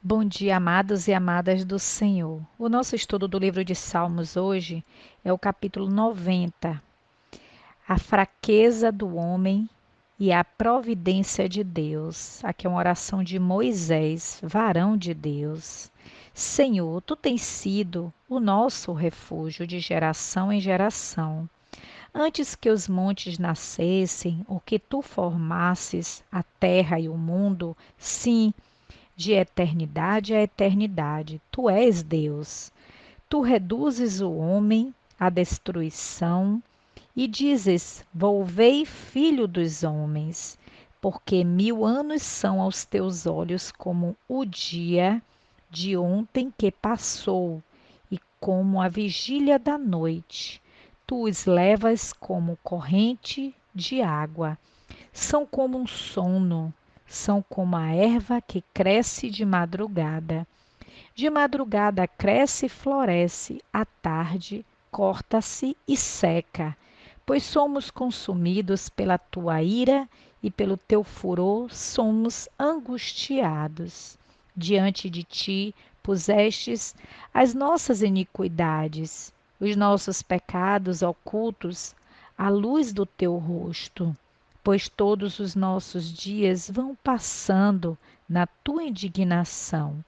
Bom dia, amados e amadas do Senhor. O nosso estudo do livro de Salmos hoje é o capítulo 90, a fraqueza do homem e a providência de Deus. Aqui é uma oração de Moisés, varão de Deus. Senhor, tu tens sido o nosso refúgio de geração em geração. Antes que os montes nascessem, ou que tu formasses a terra e o mundo, sim, de eternidade a eternidade, tu és Deus. Tu reduzes o homem à destruição e dizes: Volvei, filho dos homens, porque 1000 anos são aos teus olhos como o dia de ontem que passou, e como a vigília da noite. Tu os levas como corrente de água. São como um sono, são como a erva que cresce de madrugada. De madrugada cresce e floresce, à tarde corta-se e seca. Pois somos consumidos pela tua ira e pelo teu furor somos angustiados. Diante de ti pusestes as nossas iniquidades, os nossos pecados ocultos, à luz do teu rosto. Pois todos os nossos dias vão passando na tua indignação.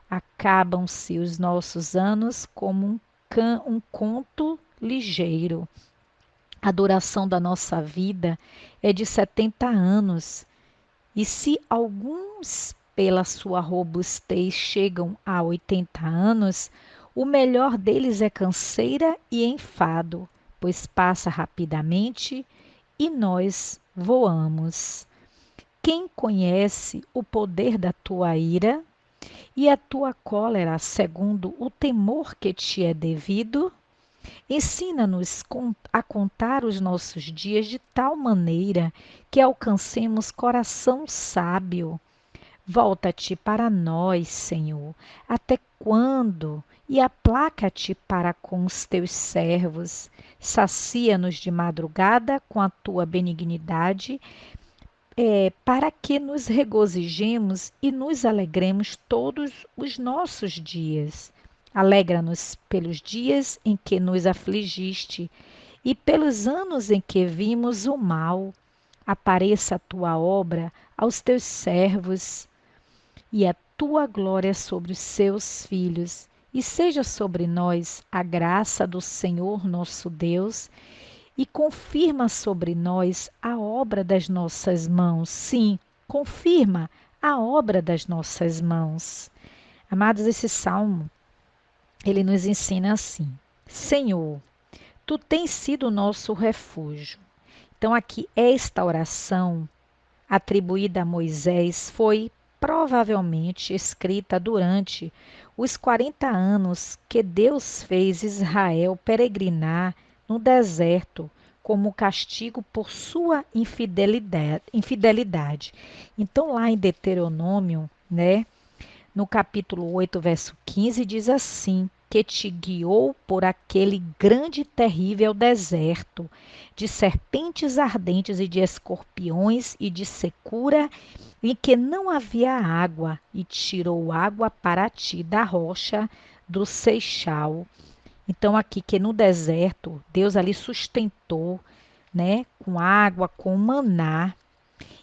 Acabam-se os nossos anos como um conto ligeiro. A duração da nossa vida é de 70 anos, e se alguns, pela sua robustez, chegam a 80 anos, o melhor deles é canseira e enfado, pois passa rapidamente e nós voamos. Quem conhece o poder da tua ira e a tua cólera segundo o temor que te é devido? Ensina-nos a contar os nossos dias de tal maneira que alcancemos coração sábio. Volta-te para nós, Senhor. Até quando? E aplaca-te para com os teus servos. Sacia-nos de madrugada com a tua benignidade, para que nos regozijemos e nos alegremos todos os nossos dias. Alegra-nos pelos dias em que nos afligiste e pelos anos em que vimos o mal. Apareça a tua obra aos teus servos e a tua glória sobre os seus filhos, e seja sobre nós a graça do Senhor nosso Deus, e confirma sobre nós a obra das nossas mãos. Sim, confirma a obra das nossas mãos. Amados, esse salmo, ele nos ensina assim: Senhor, tu tens sido o nosso refúgio. Então, aqui, esta oração atribuída a Moisés foi provavelmente escrita durante os 40 anos que Deus fez Israel peregrinar no deserto como castigo por sua infidelidade. Então, lá em Deuteronômio, né, no capítulo 8, verso 15, diz assim: que te guiou por aquele grande e terrível deserto, de serpentes ardentes e de escorpiões e de secura, em que não havia água, e tirou água para ti da rocha do Seixal. Então, aqui que no deserto, Deus ali sustentou, né, com água, com maná.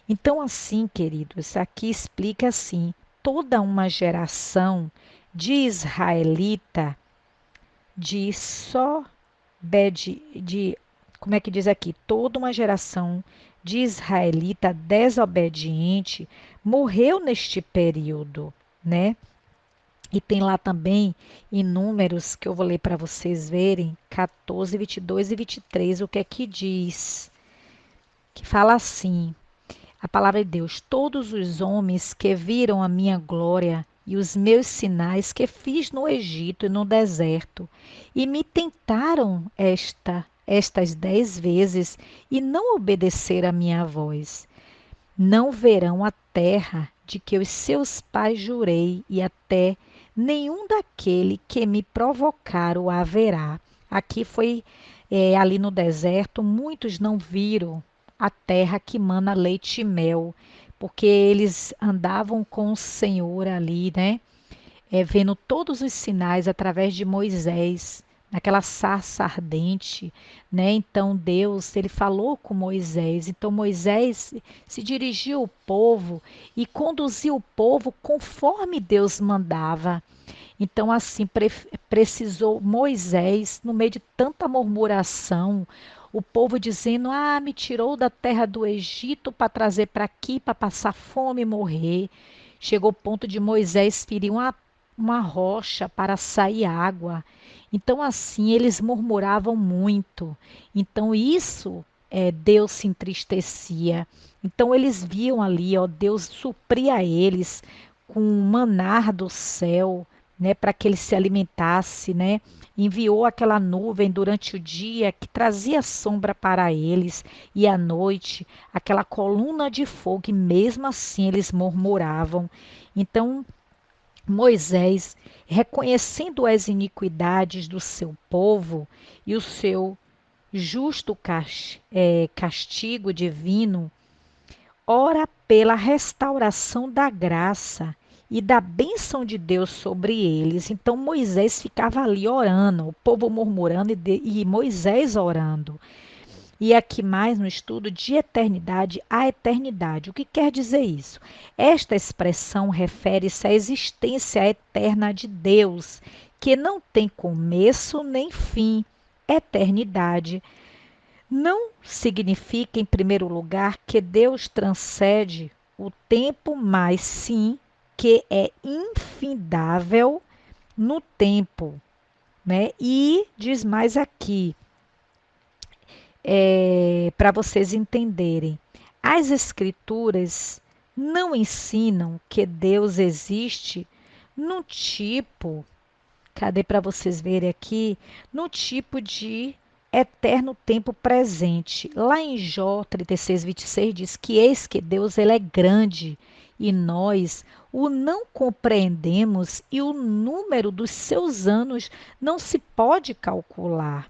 Então, assim, queridos, aqui explica assim: toda uma geração de israelita, de só de, como é que diz aqui? Toda uma geração de israelita desobediente morreu neste período, né? E tem lá também em Números, que eu vou ler para vocês verem, 14, 22 e 23, o que é que diz? Que fala assim: a palavra de Deus: todos os homens que viram a minha glória e os meus sinais que fiz no Egito e no deserto, e me tentaram estas 10 vezes e não obedeceram a minha voz, não verão a terra de que os seus pais jurei, e até nenhum daquele que me provocaram haverá. Aqui foi ali no deserto, muitos não viram a terra que mana leite e mel, porque eles andavam com o Senhor ali, né? vendo todos os sinais através de Moisés, naquela sarça ardente, né? Então Deus, ele falou com Moisés. Então Moisés se dirigiu ao povo e conduziu o povo conforme Deus mandava. Então, assim, precisou Moisés, no meio de tanta murmuração, o povo dizendo: Ah, me tirou da terra do Egito para trazer para aqui, para passar fome e morrer. Chegou o ponto de Moisés ferir uma rocha para sair água. Então, assim, eles murmuravam muito. Então, isso, Deus se entristecia. Então, eles viam ali, ó, Deus supria eles com um manar do céu, né, para que ele se alimentasse, né? Enviou aquela nuvem durante o dia que trazia sombra para eles, e à noite aquela coluna de fogo, e mesmo assim eles murmuravam. Então Moisés, reconhecendo as iniquidades do seu povo e o seu justo castigo divino, ora pela restauração da graça e da bênção de Deus sobre eles. Então Moisés ficava ali orando, o povo murmurando e Moisés orando. E aqui mais no estudo de eternidade a eternidade. O que quer dizer isso? Esta expressão refere-se à existência eterna de Deus, que não tem começo nem fim. Eternidade não significa, em primeiro lugar, que Deus transcende o tempo, mas sim que é infindável no tempo, né? E diz mais aqui, para vocês entenderem, as Escrituras não ensinam que Deus existe num tipo, cadê para vocês verem aqui, no tipo de eterno tempo presente. Lá em Jó 36:26 diz que eis que Deus ele é grande e nós o não compreendemos e o número dos seus anos não se pode calcular,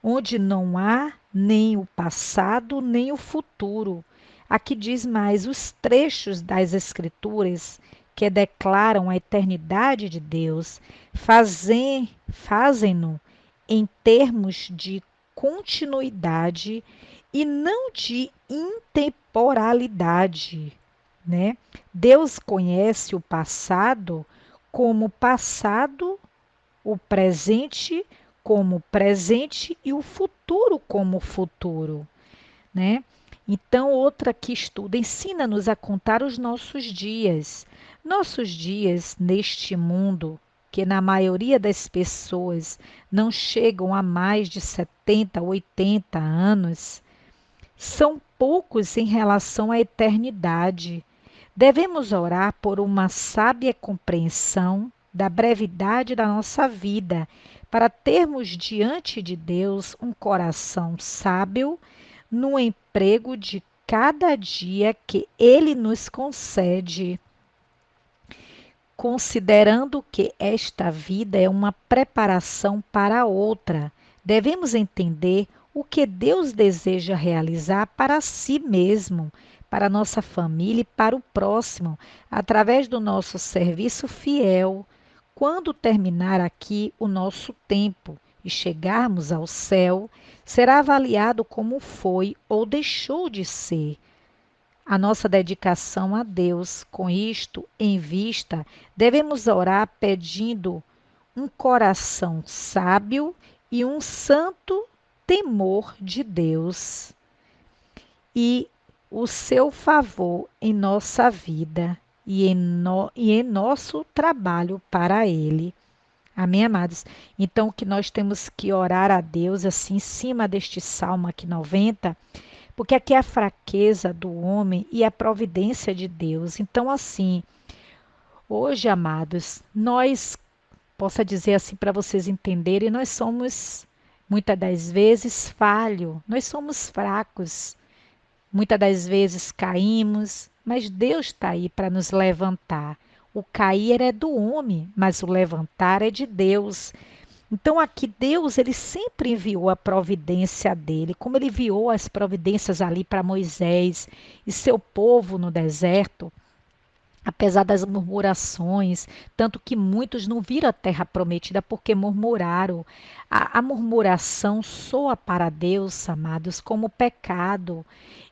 onde não há nem o passado nem o futuro. Aqui diz mais os trechos das Escrituras que declaram a eternidade de Deus, fazem-no em termos de continuidade e não de intemporalidade, né? Deus conhece o passado como passado, o presente como presente e o futuro como futuro, né? Então, outra que estuda, ensina-nos a contar os nossos dias. Nossos dias neste mundo, que na maioria das pessoas não chegam a mais de 70, 80 anos, são poucos em relação à eternidade. Devemos orar por uma sábia compreensão da brevidade da nossa vida, para termos diante de Deus um coração sábio no emprego de cada dia que Ele nos concede, considerando que esta vida é uma preparação para a outra. Devemos entender o que Deus deseja realizar para si mesmo, para nossa família e para o próximo, através do nosso serviço fiel. Quando terminar aqui o nosso tempo e chegarmos ao céu, será avaliado como foi ou deixou de ser a nossa dedicação a Deus. Com isto em vista, devemos orar pedindo um coração sábio e um santo temor de Deus e o seu favor em nossa vida e em nosso trabalho para Ele. Amém, amados? Então, o que nós temos que orar a Deus, assim, em cima deste Salmo aqui 90, porque aqui é a fraqueza do homem e a providência de Deus. Então, assim, hoje, amados, nós, posso dizer assim para vocês entenderem, nós somos, muitas das vezes, falho, nós somos fracos, muitas das vezes caímos, mas Deus está aí para nos levantar. O cair é do homem, mas o levantar é de Deus. Então aqui Deus, ele sempre enviou a providência dele, como ele enviou as providências ali para Moisés e seu povo no deserto. apesar das murmurações, tanto que muitos não viram a terra prometida porque murmuraram. A murmuração soa para Deus, amados, como pecado,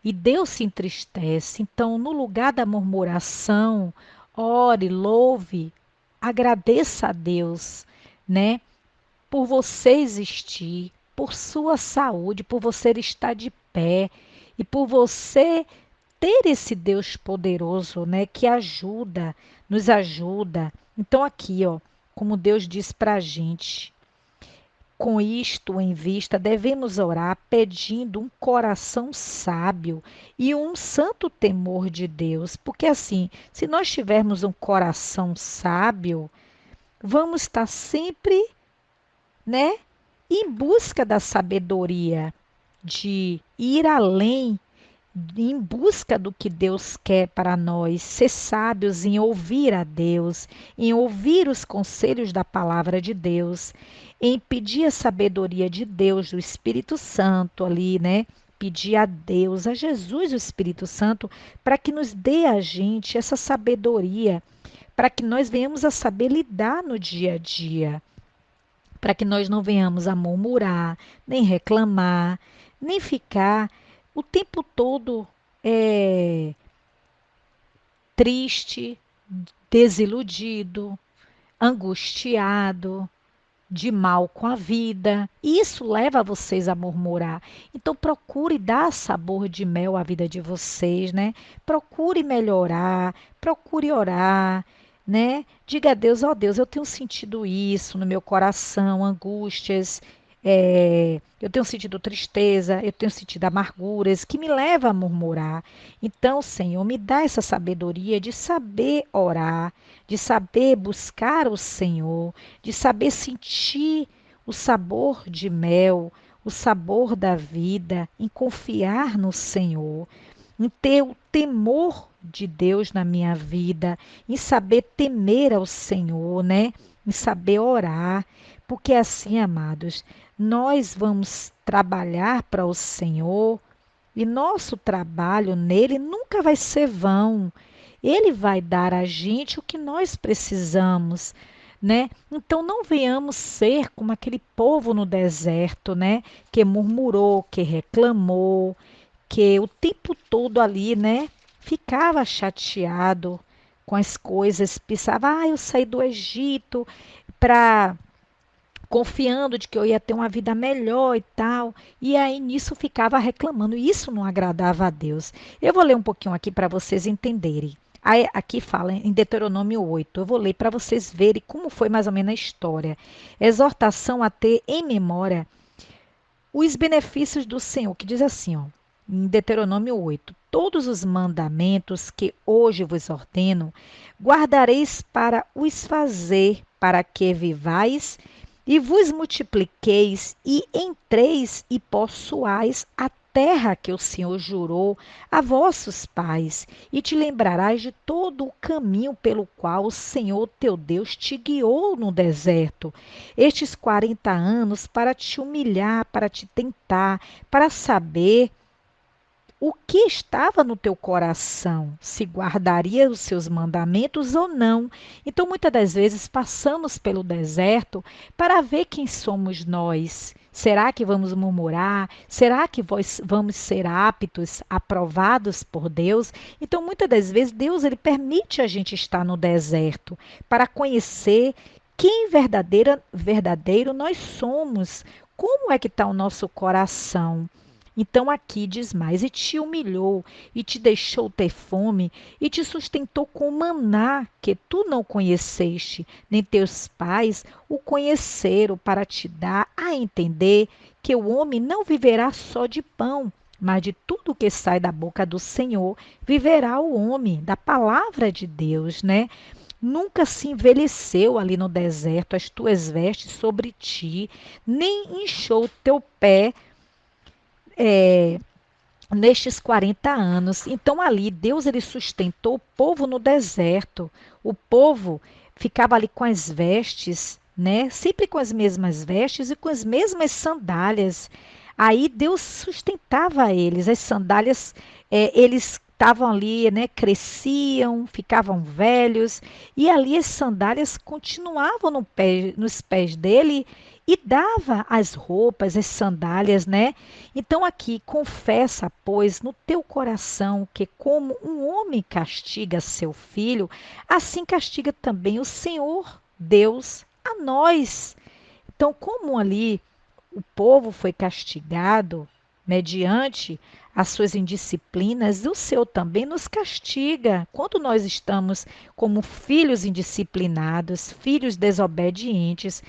e Deus se entristece. Então, no lugar da murmuração, ore, louve, agradeça a Deus, né? Por você existir, por sua saúde, por você estar de pé e por você ter esse Deus poderoso, né, que ajuda, nos ajuda. Então aqui, ó, como Deus diz para a gente, com isto em vista, devemos orar pedindo um coração sábio e um santo temor de Deus, porque assim, se nós tivermos um coração sábio, vamos estar sempre, né, em busca da sabedoria, de ir além, em busca do que Deus quer para nós, ser sábios em ouvir a Deus, em ouvir os conselhos da palavra de Deus, em pedir a sabedoria de Deus, do Espírito Santo ali, né? Pedir a Deus, a Jesus, o Espírito Santo, para que nos dê a gente essa sabedoria, para que nós venhamos a saber lidar no dia a dia, para que nós não venhamos a murmurar, nem reclamar, nem ficar o tempo todo triste, desiludido, angustiado, de mal com a vida. E isso leva vocês a murmurar. Então procure dar sabor de mel à vida de vocês, né? Procure melhorar, procure orar, né? Diga a Deus, ó Deus, eu tenho sentido isso no meu coração, angústias, eu tenho sentido tristeza, eu tenho sentido amarguras que me levam a murmurar. Então, Senhor, me dá essa sabedoria de saber orar, de saber buscar o Senhor, de saber sentir o sabor de mel, o sabor da vida, em confiar no Senhor, em ter o temor de Deus na minha vida, em saber temer ao Senhor, né? Em saber orar, porque assim, amados, nós vamos trabalhar para o Senhor e nosso trabalho nele nunca vai ser vão. Ele vai dar a gente o que nós precisamos, né? Então não venhamos ser como aquele povo no deserto, né? Que murmurou, que reclamou, que o tempo todo ali, né? Ficava chateado com as coisas, pensava, eu saí do Egito para confiando de que eu ia ter uma vida melhor e tal. E aí nisso ficava reclamando. E isso não agradava a Deus. Eu vou ler um pouquinho aqui para vocês entenderem. Aí, aqui fala em Deuteronômio 8. Eu vou ler para vocês verem como foi mais ou menos a história. Exortação a ter em memória os benefícios do Senhor, que diz assim, ó, em Deuteronômio 8: todos os mandamentos que hoje vos ordeno, guardareis para os fazer, para que vivais e vos multipliqueis e entreis e possuais a terra que o Senhor jurou a vossos pais, e te lembrarás de todo o caminho pelo qual o Senhor teu Deus te guiou no deserto, estes 40 anos, para te humilhar, para te tentar, para saber o que estava no teu coração, se guardaria os seus mandamentos ou não. Então, muitas das vezes, passamos pelo deserto para ver quem somos nós. Será que vamos murmurar? Será que vamos ser aptos, aprovados por Deus? Então, muitas das vezes, Deus ele permite a gente estar no deserto para conhecer quem verdadeiro nós somos. Como é que está o nosso coração? Então aqui diz mais: e te humilhou, e te deixou ter fome, e te sustentou com maná que tu não conheceste, nem teus pais o conheceram, para te dar a entender que o homem não viverá só de pão, mas de tudo que sai da boca do Senhor viverá o homem, da palavra de Deus, né? Nunca se envelheceu ali no deserto as tuas vestes sobre ti, nem inchou teu pé nestes 40 anos. Então ali Deus ele sustentou o povo no deserto. O povo ficava ali com as vestes, né? Sempre com as mesmas vestes e com as mesmas sandálias. Aí Deus sustentava eles. As sandálias, eles estavam ali, né, cresciam, ficavam velhos, e ali as sandálias continuavam nos pés dele e dava as roupas, as sandálias, né? Então aqui confessa, pois, no teu coração que como um homem castiga seu filho, assim castiga também o Senhor Deus a nós. Então, como ali o povo foi castigado mediante as suas indisciplinas, o Senhor também nos castiga quando nós estamos como filhos indisciplinados, filhos desobedientes,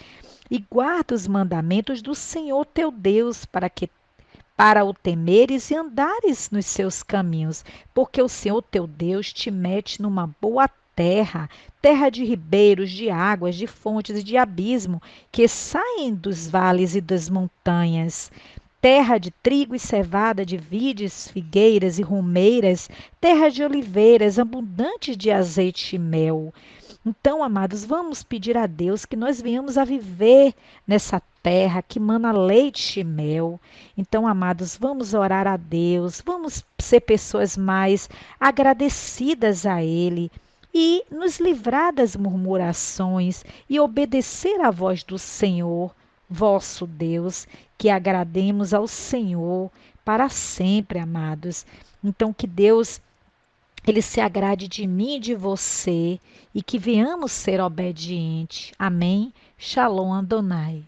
e guarda os mandamentos do Senhor teu Deus para o temeres e andares nos seus caminhos, porque o Senhor teu Deus te mete numa boa terra, terra de ribeiros, de águas, de fontes e de abismo, que saem dos vales e das montanhas. Terra de trigo e cevada, de vides, figueiras e romeiras, terra de oliveiras, abundantes de azeite e mel. Então, amados, vamos pedir a Deus que nós venhamos a viver nessa terra que mana leite e mel. Então, amados, vamos orar a Deus, vamos ser pessoas mais agradecidas a Ele e nos livrar das murmurações e obedecer à voz do Senhor, vosso Deus, que agrademos ao Senhor para sempre, amados. Então, que Deus ele se agrade de mim e de você e que venhamos ser obedientes. Amém? Shalom Adonai.